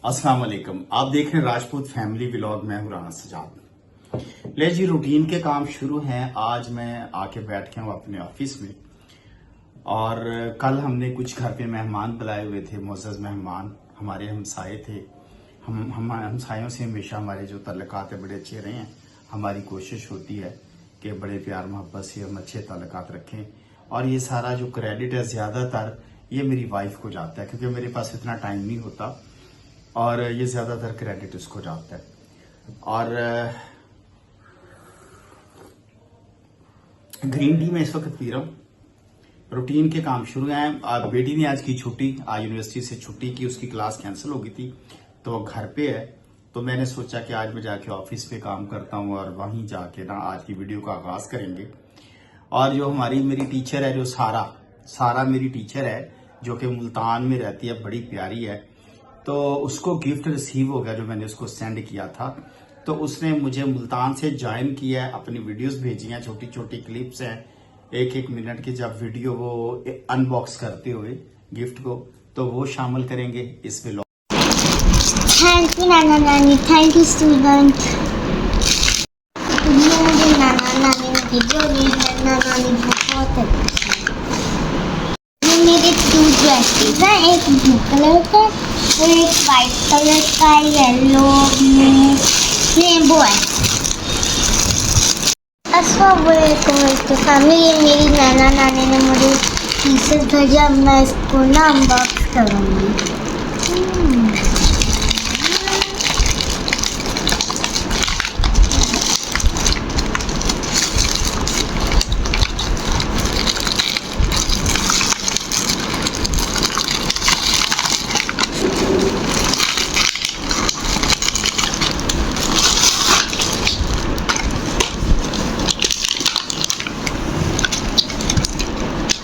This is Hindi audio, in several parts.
अस्सलाम वालेकुम। आप देख रहे हैं राजपूत फैमिली व्लॉग। मैं हूं राना सजाद। ले जी, रूटीन के काम शुरू हैं। आज मैं आके बैठ गया हूं अपने ऑफिस में और कल हमने कुछ घर पे मेहमान बुलाए हुए थे। मुअज़्ज़ज़ मेहमान हमारे हमसाए थे। हम हमसायों से हमेशा हमारे जो तल्लुकात है बड़े अच्छे रहे हैं। हमारी कोशिश होती है कि बड़े प्यार मोहब्बत से हम अच्छे तल्लुकात रखें और ये सारा जो क्रेडिट है ज़्यादातर ये मेरी वाइफ को जाता है, क्योंकि मेरे पास इतना टाइम नहीं होता और ये ज़्यादातर क्रेडिट उसको जाता है। और ग्रीन टी मैं इस वक्त पी रहा हूँ। रूटीन के काम शुरू हैं। बेटी ने आज की छुट्टी, आज यूनिवर्सिटी से छुट्टी की, उसकी क्लास कैंसिल हो गई थी तो वो घर पे है। तो मैंने सोचा कि आज मैं जाके ऑफिस पे काम करता हूँ और वहीं जाके ना आज की वीडियो का आगाज करेंगे। और जो मेरी टीचर है, जो सारा मेरी टीचर है, जो कि मुल्तान में रहती है, बड़ी प्यारी है। तो उसको गिफ्ट रिसीव हो गया जो मैंने उसको सेंड किया था। तो उसने मुझे मुल्तान से ज्वाइन किया है, अपनी वीडियोस भेजी हैं, छोटी छोटी क्लिप्स हैं, एक मिनट की जब वीडियो वो अनबॉक्स करते हुए गिफ्ट को, तो वो शामिल करेंगे इस व्लॉग। थैंक यू नाना नानी, थैंक यू स्टूडेंट। मुझे नाना नानी की जो नाना नानी बहुत अच्छी। ये मेरे दो ड्रेसेस हैं, एक ब्लू कलर का और एक वाइट कलर का, येलो ब्लू रेनबो है। अस्सलाम वालेकुम फैमिली, ये मेरी नाना नानी ने मुझे पीसेस भेजा, मैं इसको ना अनबॉक्स करूँगी।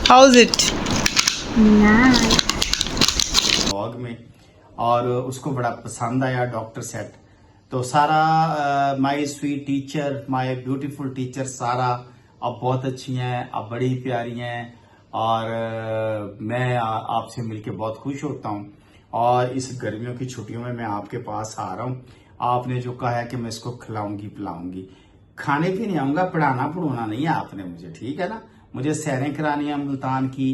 How's it? व्लॉग में और उसको बड़ा पसंद आया डॉक्टर सेट। तो सारा my sweet teacher, my beautiful teacher सारा अब बहुत अच्छी हैं, अब बड़ी प्यारी हैं और मैं आपसे मिलके बहुत खुश होता हूँ। और इस गर्मियों की छुट्टियों में मैं आपके पास आ रहा हूँ। आपने जो कहा है कि मैं इसको खिलाऊंगी पिलाऊंगी, खाने पीने आऊंगा, पढ़ाना पढ़ाना नहीं है आपने मुझे, ठीक है ना। मुझे सैरें करानी है मुल्तान की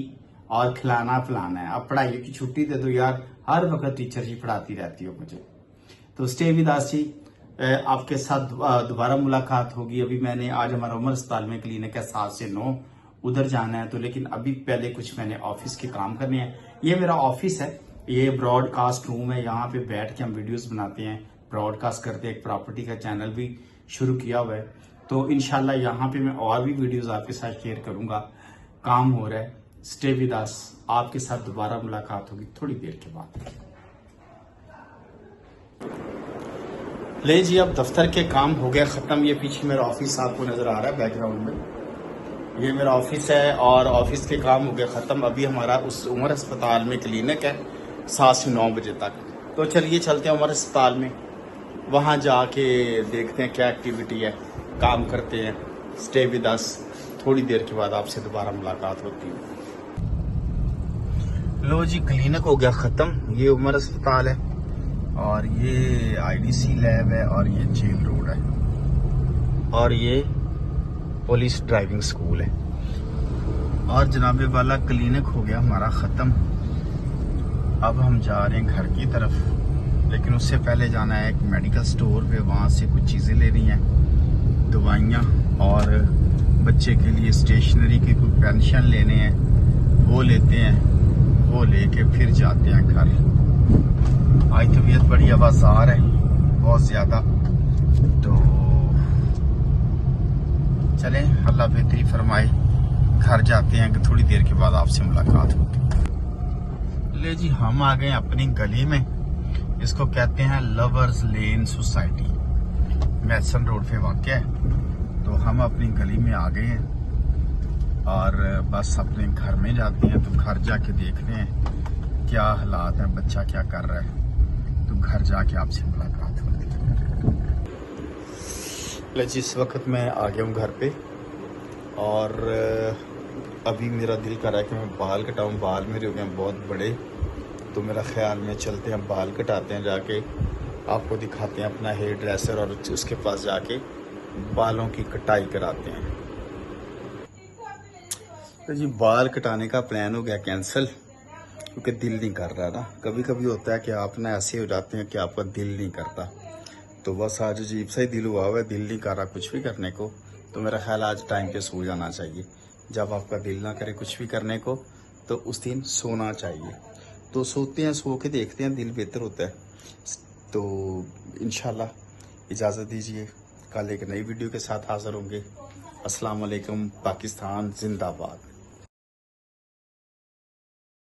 और खिलाना पिलाना है। अब पढ़ाई की छुट्टी दे दो यार, हर वक्त टीचर जी पढ़ाती रहती हो मुझे। तो स्टे विद अस जी, आपके साथ दोबारा मुलाकात होगी। अभी मैंने आज हमारा उमर अस्पताल में क्लिनिक है 7 से 9, उधर जाना है। तो लेकिन अभी पहले कुछ मैंने ऑफिस के काम करने हैं। ये मेरा ऑफिस है, ये ब्रॉडकास्ट रूम है, यहाँ पे बैठ के हम वीडियोस बनाते हैं, ब्रॉडकास्ट करते हैं। एक प्रॉपर्टी का चैनल भी शुरू किया हुआ है, तो इंशाल्लाह यहाँ पे मैं और भी वीडियोस आपके साथ शेयर करूंगा। काम हो रहा है, स्टे विद अस। आपके साथ दोबारा मुलाकात होगी थोड़ी देर के बाद। ले जी, अब दफ्तर के काम हो गया खत्म। ये पीछे मेरा ऑफिस आपको नजर आ रहा है बैकग्राउंड में, ये मेरा ऑफिस है और ऑफिस के काम हो गया खत्म। अभी हमारा उस उमर अस्पताल में क्लिनिक है 7 से 9 बजे तक। तो चलिए चलते हैं उमर अस्पताल में, वहां जाके देखते हैं क्या एक्टिविटी है, काम करते हैं। स्टे विद अस, थोड़ी देर के बाद आपसे दोबारा मुलाकात होती है। लो जी, क्लिनिक हो गया खत्म। ये उमर अस्पताल है और ये आईडीसी लैब है और ये जेल रोड है और ये पुलिस ड्राइविंग स्कूल है। और जनाबे वाला क्लिनिक हो गया हमारा खत्म। अब हम जा रहे हैं घर की तरफ, लेकिन उससे पहले जाना है एक मेडिकल स्टोर पे, वहां से कुछ चीजें लेनी है, दवाइयाँ और बच्चे के लिए स्टेशनरी की कुछ पेंशन लेने हैं, वो लेते हैं, वो लेके फिर जाते हैं घर। आज तबीयत बड़ी आवाज़ार है बहुत ज्यादा, तो चलें अल्लाह बेहतरी फरमाए, घर जाते हैं कि थोड़ी देर के बाद आपसे मुलाकात होगी। ले जी, हम आ गए अपनी गली में, इसको कहते हैं लवर्स लेन सोसाइटी, मैसन रोड पे वाक़ है। तो हम अपनी गली में आ गए हैं और बस अपने घर में जाते हैं। तो घर जाके देखते हैं क्या हालात हैं, बच्चा क्या कर रहा है। तो घर जाके आपसे मुलाकात होती है। जिस वक्त मैं आ गया हूँ घर पे और अभी मेरा दिल कर रहा है कि मैं बाल कटाऊँ। बाल मेरे हो गए बहुत बड़े तो मेरा ख्याल में चलते हैं, बाल कटाते हैं, जाके आपको दिखाते हैं अपना हेयर ड्रेसर और उसके पास जाके बालों की कटाई कराते हैं। तो जी बाल कटाने का प्लान हो गया कैंसिल, क्योंकि दिल नहीं कर रहा ना। कभी कभी होता है कि आप ना ऐसे हो जाते हैं कि आपका दिल नहीं करता। तो बस आज अजीब सा ही दिल हुआ हुआ है, दिल नहीं कर रहा कुछ भी करने को। तो मेरा ख्याल आज टाइम पे सो जाना चाहिए। जब आपका दिल ना करे कुछ भी करने को तो उस दिन सोना चाहिए। तो सोते हैं, सो के देखते हैं, दिल बेहतर होता है। तो इंशाल्लाह इजाज़त दीजिए, कल एक नई वीडियो के साथ हाज़िर होंगे। अस्सलाम वालेकुम, पाकिस्तान जिंदाबाद।